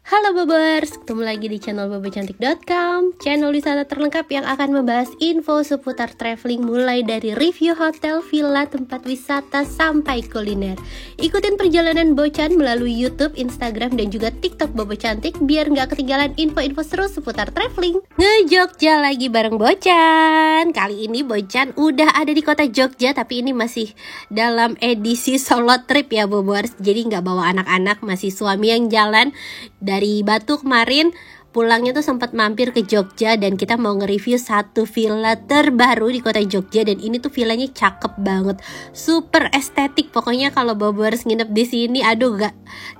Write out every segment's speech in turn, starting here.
Halo Bobers, ketemu lagi di channel bobocantik.com, channel wisata terlengkap yang akan membahas info seputar traveling mulai dari review hotel, villa, tempat wisata, sampai kuliner. Ikutin perjalanan Bocan melalui YouTube, Instagram, dan juga TikTok Bobo Cantik biar nggak ketinggalan info-info seru seputar traveling. Nge-Jogja lagi bareng Bocan. Kali ini Bocan udah ada di kota Jogja, tapi ini masih dalam edisi solo trip ya Bobers. Jadi nggak bawa anak-anak, masih suami yang jalan. Dari Batu kemarin pulangnya tuh sempat mampir ke Jogja dan kita mau nge-review satu villa terbaru di kota Jogja, dan ini tuh villanya cakep banget, super estetik. Pokoknya kalau Bobers nginep di sini, aduh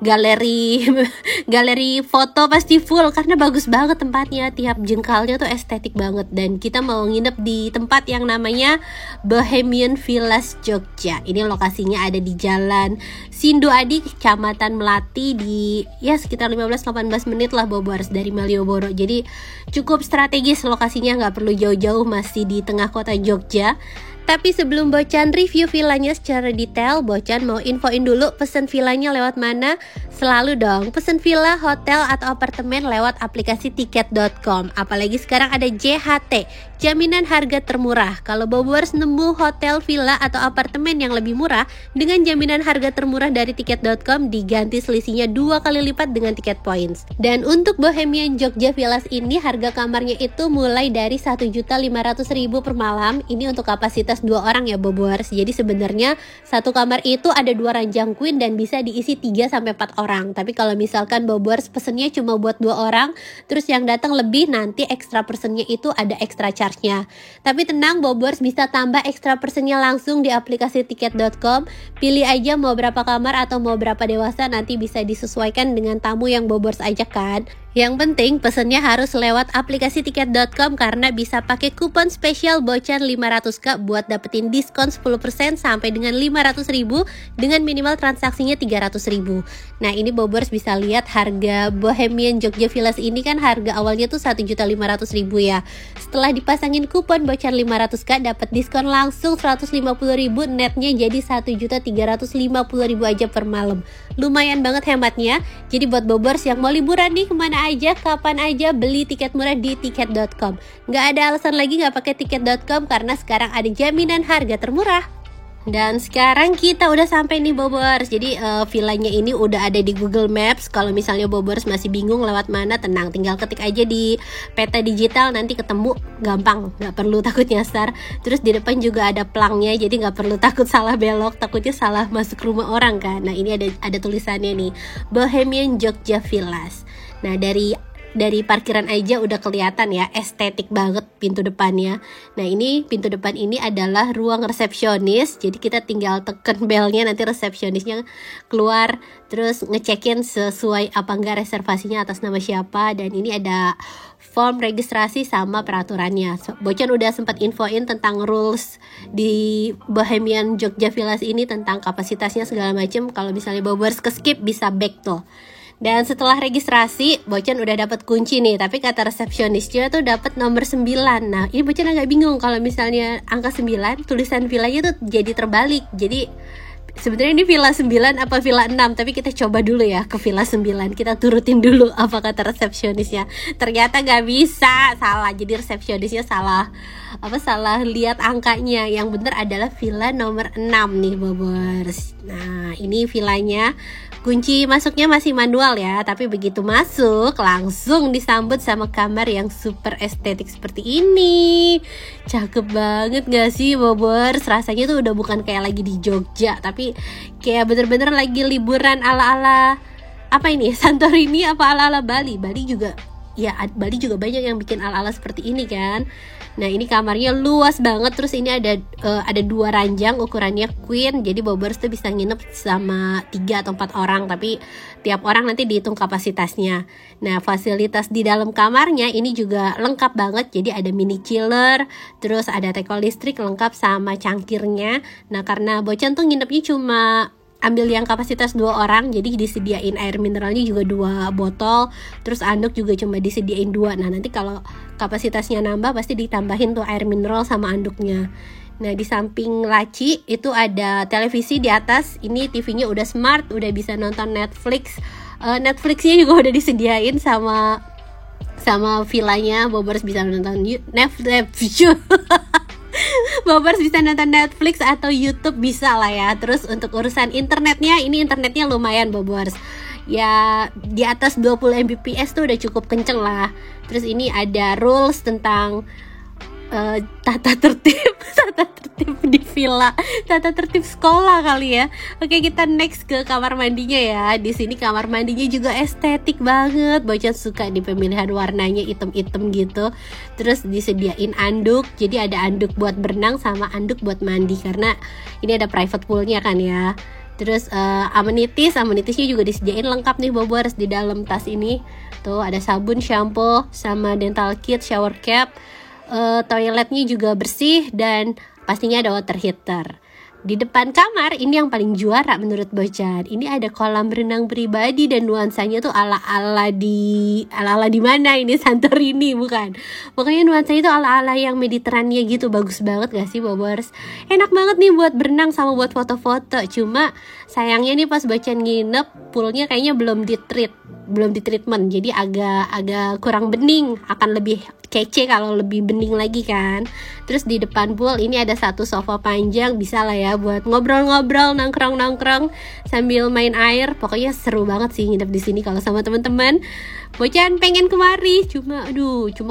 galeri foto pasti full karena bagus banget tempatnya, tiap jengkalnya tuh estetik banget. Dan kita mau nginep di tempat yang namanya Bohemian Villas Jogja. Ini lokasinya ada di Jalan Sinduadi, Kecamatan Melati, di ya sekitar 15-18 menit lah Bobers dari Malioboro. Jadi cukup strategis lokasinya, nggak perlu jauh-jauh, masih di tengah kota Jogja. Tapi sebelum Bocan review villanya secara detail, Bocan mau infoin dulu pesen villanya lewat mana. Selalu dong pesen villa, hotel, atau apartemen lewat aplikasi tiket.com. Apalagi sekarang ada JHT, jaminan harga termurah. Kalau Bobers nemu hotel, villa, atau apartemen yang lebih murah dengan jaminan harga termurah dari tiket.com, diganti selisihnya 2 kali lipat dengan tiket points. Dan untuk Bohemian Jogja Villas ini harga kamarnya itu mulai dari 1.500.000 per malam. Ini untuk kapasitas 2 orang ya Bobers. Jadi sebenarnya satu kamar itu ada 2 ranjang queen dan bisa diisi 3-4 orang. Tapi kalau misalkan Bobers pesennya cuma buat 2 orang, terus yang datang lebih, nanti extra personnya itu ada extra charge-nya. Tapi tenang, Bobers bisa tambah extra personnya langsung di aplikasi tiket.com. Pilih aja mau berapa kamar atau mau berapa dewasa, nanti bisa disesuaikan dengan tamu yang Bobers ajak kan. Yang penting pesennya harus lewat aplikasi tiket.com karena bisa pakai kupon spesial Bocan 500k buat dapetin diskon 10% sampai dengan 500.000 dengan minimal transaksinya 300.000. Nah ini Bobers bisa lihat harga Bohemian Jogja Villas ini kan harga awalnya tuh 1.500.000 ya. Setelah dipasangin kupon Bocan 500k dapat diskon langsung 150.000, netnya jadi 1.350.000 aja per malam. Lumayan banget hematnya. Jadi buat Bobers yang mau liburan nih kemana aja, kapan aja, beli tiket murah di tiket.com. Nggak ada alasan lagi nggak pakai tiket.com karena sekarang ada jaminan harga termurah. Dan sekarang kita udah sampai nih Bobers. Jadi villanya ini udah ada di Google Maps. Kalau misalnya Bobers masih bingung lewat mana, tenang, tinggal ketik aja di peta digital, nanti ketemu, gampang, nggak perlu takut nyasar. Terus di depan juga ada pelangnya, jadi nggak perlu takut salah belok, takutnya salah masuk rumah orang kan. Nah ini ada tulisannya nih, Bohemian Jogja Villas. Nah dari parkiran aja udah kelihatan ya, estetik banget pintu depannya. Nah ini pintu depan ini adalah ruang resepsionis. Jadi kita tinggal tekan belnya, nanti resepsionisnya keluar, terus ngecekin sesuai apa enggak reservasinya atas nama siapa. Dan ini ada form registrasi sama peraturannya. Bocan udah sempat infoin tentang rules di Bohemian Jogja Villas ini, tentang kapasitasnya segala macem. Kalau misalnya Bobers ke skip bisa back tuh. Dan setelah registrasi, Bocan udah dapat kunci nih, tapi kata resepsionisnya tuh dapat nomor 9. Nah, ini Bocan agak bingung kalau misalnya angka 9, tulisan villanya tuh jadi terbalik. Jadi sebenarnya ini villa 9 apa villa 6, tapi kita coba dulu ya ke villa 9. Kita turutin dulu apa kata resepsionisnya. Ternyata gak bisa, salah. Jadi resepsionisnya salah lihat angkanya. Yang bener adalah villa nomor 6 nih Bobers. Nah, ini villanya. Kunci masuknya masih manual ya, tapi begitu masuk langsung disambut sama kamar yang super estetik seperti ini. Cakep banget gak sih Bobers? Rasanya tuh udah bukan kayak lagi di Jogja, tapi kayak bener-bener lagi liburan ala-ala apa ini, Santorini apa ala-ala Bali. Bali juga banyak yang bikin ala-ala seperti ini kan. Nah ini kamarnya luas banget, terus ini ada 2 ranjang, ukurannya queen. Jadi Bobers tuh bisa nginep sama 3 atau 4 orang, tapi tiap orang nanti dihitung kapasitasnya. Nah fasilitas di dalam kamarnya ini juga lengkap banget. Jadi ada mini chiller, terus ada teko listrik lengkap sama cangkirnya. Nah karena Bocan tuh nginepnya cuma ambil yang kapasitas 2 orang, jadi disediain air mineralnya juga 2 botol, terus anduk juga cuma disediain 2. Nah nanti kalau kapasitasnya nambah pasti ditambahin tuh air mineral sama anduknya. Nah di samping laci itu ada televisi di atas. Ini TV-nya udah smart, udah bisa nonton Netflix Netflixnya juga udah disediain sama villanya. Bobers bisa nonton Netflix. Bobers bisa nonton Netflix atau YouTube bisa lah ya. Terus untuk urusan internetnya, ini internetnya lumayan Bobers. Ya di atas 20 Mbps tuh udah cukup kenceng lah. Terus ini ada rules tentang tata tertib di villa, tata tertib sekolah kali ya. Oke, kita next ke kamar mandinya ya. Di sini kamar mandinya juga estetik banget. Bocah suka di pemilihan warnanya item-item gitu. Terus disediain anduk. Jadi ada anduk buat berenang sama anduk buat mandi karena ini ada private poolnya kan ya. Terus amenitisnya juga disediain lengkap nih Bobers di dalam tas ini. Tuh ada sabun, shampoo, sama dental kit, shower cap. Toiletnya juga bersih dan pastinya ada water heater. Di depan kamar ini yang paling juara menurut Bocan. Ini ada kolam renang pribadi dan nuansanya tuh ala-ala di mana ini, Santorini bukan? Pokoknya nuansanya tuh ala-ala yang Mediterania gitu. Bagus banget gak sih Bobers? Enak banget nih buat berenang sama buat foto-foto. Cuma sayangnya nih pas Bocan nginep, poolnya kayaknya belum di treatment. Jadi agak kurang bening. Akan lebih kece kalau lebih bening lagi kan. Terus di depan pool ini ada satu sofa panjang, bisa lah ya buat ngobrol-ngobrol, nongkrong sambil main air. Pokoknya seru banget sih nginep di sini kalau sama teman-teman. Bocan pengen kemari, cuma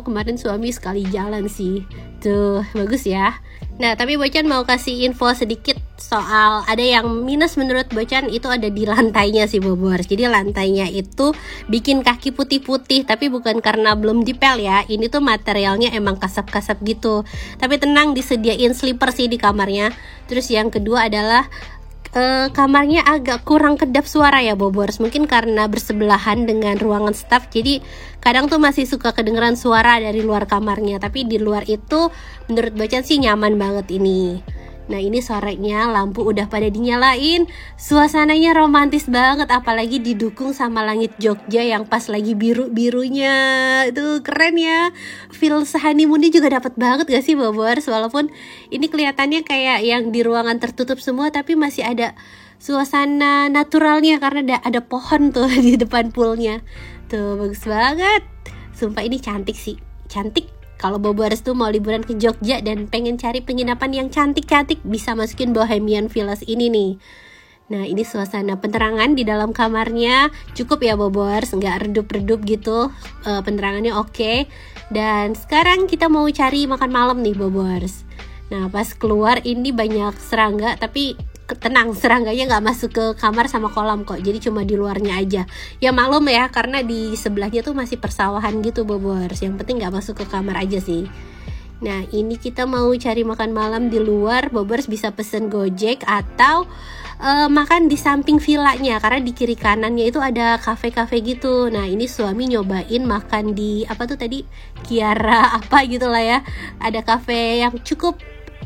kemarin suami sekali jalan sih. Tuh, bagus ya. Nah, tapi Bocan mau kasih info sedikit soal ada yang minus menurut Bocan, itu ada di lantainya sih Bobors. Jadi lantainya itu bikin kaki putih-putih, tapi bukan karena belum dipel ya. Ini tuh materialnya emang kasap-kasap gitu. Tapi tenang, disediain slipper sih di kamarnya. Terus yang kedua adalah kamarnya agak kurang kedap suara ya Bobors. Mungkin karena bersebelahan dengan ruangan staff, jadi kadang tuh masih suka kedengeran suara dari luar kamarnya. Tapi di luar itu menurut Bocan sih nyaman banget ini. Nah ini sorenya lampu udah pada dinyalain, suasananya romantis banget, apalagi didukung sama langit Jogja yang pas lagi biru-birunya. Itu keren ya. Feel honeymoonnya juga dapat banget gak sih Bobors? Walaupun ini kelihatannya kayak yang di ruangan tertutup semua, tapi masih ada suasana naturalnya karena ada pohon tuh di depan poolnya. Tuh bagus banget. Sumpah ini cantik sih. Cantik. Kalau Bobors tuh mau liburan ke Jogja dan pengen cari penginapan yang cantik-cantik, bisa masukin Bohemian Villas ini nih. Nah ini suasana penerangan di dalam kamarnya cukup ya Bobors, nggak redup-redup gitu, penerangannya oke. Dan sekarang kita mau cari makan malam nih Bobors. Nah pas keluar ini banyak serangga, tapi tenang, serangganya nggak masuk ke kamar sama kolam kok, jadi cuma di luarnya aja. Ya maklum ya, karena di sebelahnya tuh masih persawahan gitu Bobors. Yang penting nggak masuk ke kamar aja sih. Nah ini kita mau cari makan malam di luar. Bobors bisa pesen Gojek atau makan di samping villanya, karena di kiri kanannya itu ada kafe-kafe gitu. Nah ini suami nyobain makan di apa tuh tadi, Kiara apa gitu lah ya. Ada kafe yang cukup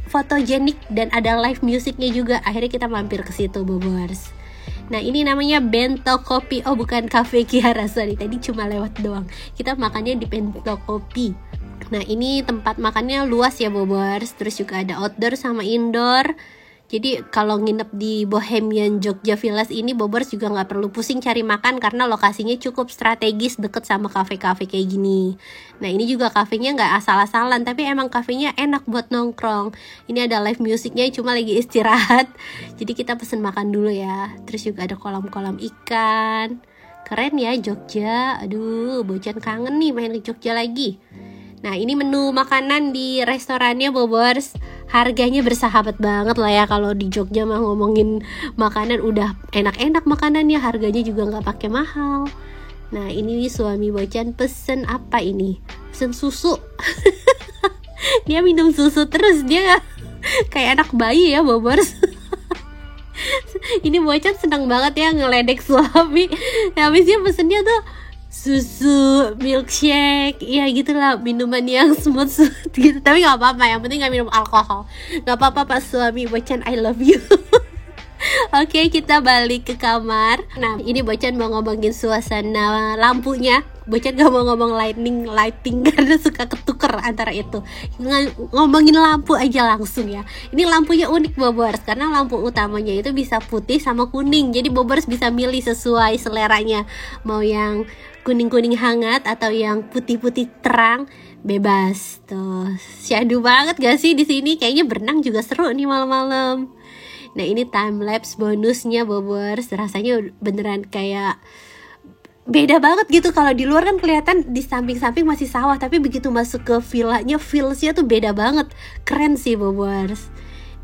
fotogenik dan ada live musiknya juga. Akhirnya kita mampir ke situ Bobors. Nah ini namanya Bento Kopi. Oh bukan Cafe Kiara, sorry, tadi cuma lewat doang. Kita makannya di Bento Kopi. Nah ini tempat makannya luas ya Bobors. Terus juga ada outdoor sama indoor. Jadi kalau nginep di Bohemian Jogja Villas ini, Bobors juga nggak perlu pusing cari makan karena lokasinya cukup strategis, deket sama kafe-kafe kayak gini. Nah ini juga kafenya nggak asal-asalan, tapi emang kafenya enak buat nongkrong. Ini ada live musiknya, cuma lagi istirahat. Jadi kita pesen makan dulu ya. Terus juga ada kolam-kolam ikan. Keren ya Jogja. Aduh, Bocan kangen nih main ke Jogja lagi. Nah ini menu makanan di restorannya Bobors. Harganya bersahabat banget lah ya. Kalau di Jogja mah ngomongin makanan udah enak-enak makanannya, harganya juga nggak pakai mahal. Nah ini nih suami Bocan pesen apa ini? Pesen susu. Dia minum susu terus, dia kayak anak bayi ya Bobors. Ini Bocan senang banget ya ngeledek suami. Habisnya pesennya tuh susu, milkshake, ya gitulah, minuman yang smooth gitu. Tapi nggak apa-apa, yang penting nggak minum alkohol. Nggak apa-apa Pak suami Bocan, I love you. Oke, kita balik ke kamar. Nah, ini Bocan mau ngomongin suasana lampunya. Bocan gak mau ngomong lighting karena suka ketuker antara itu. Ngomongin lampu aja langsung ya. Ini lampunya unik Bobers, karena lampu utamanya itu bisa putih sama kuning. Jadi Bobers bisa milih sesuai seleranya. Mau yang kuning-kuning hangat atau yang putih-putih terang, bebas. Tuh, syahdu banget gak sih di sini? Kayaknya berenang juga seru nih malam-malam. Nah, ini time lapse bonusnya Bobers. Rasanya beneran kayak beda banget gitu. Kalau di luar kan kelihatan di samping-samping masih sawah, tapi begitu masuk ke villanya, feelsnya tuh beda banget. Keren sih Bobers.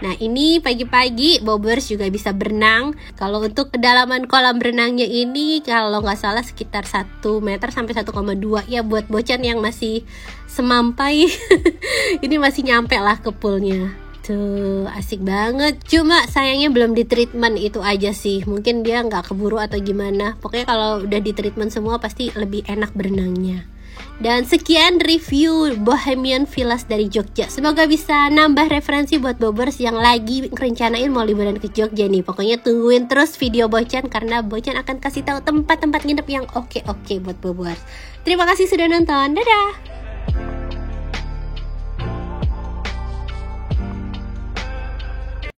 Nah, ini pagi-pagi Bobers juga bisa berenang. Kalau untuk kedalaman kolam berenangnya ini kalau nggak salah sekitar 1 meter sampai 1,2 ya, buat Bocan yang masih semampai. Ini masih nyampe lah ke poolnya. Tuh, asik banget. Cuma sayangnya belum di treatment, itu aja sih. Mungkin dia nggak keburu atau gimana. Pokoknya kalau udah di treatment semua pasti lebih enak berenangnya. Dan sekian review Bohemian Villas dari Jogja. Semoga bisa nambah referensi buat Bobers yang lagi rencanain mau liburan ke Jogja nih. Pokoknya tungguin terus video Bocan, karena Bocan akan kasih tahu tempat-tempat nginep yang oke buat Bobers. Terima kasih sudah nonton. Dadah.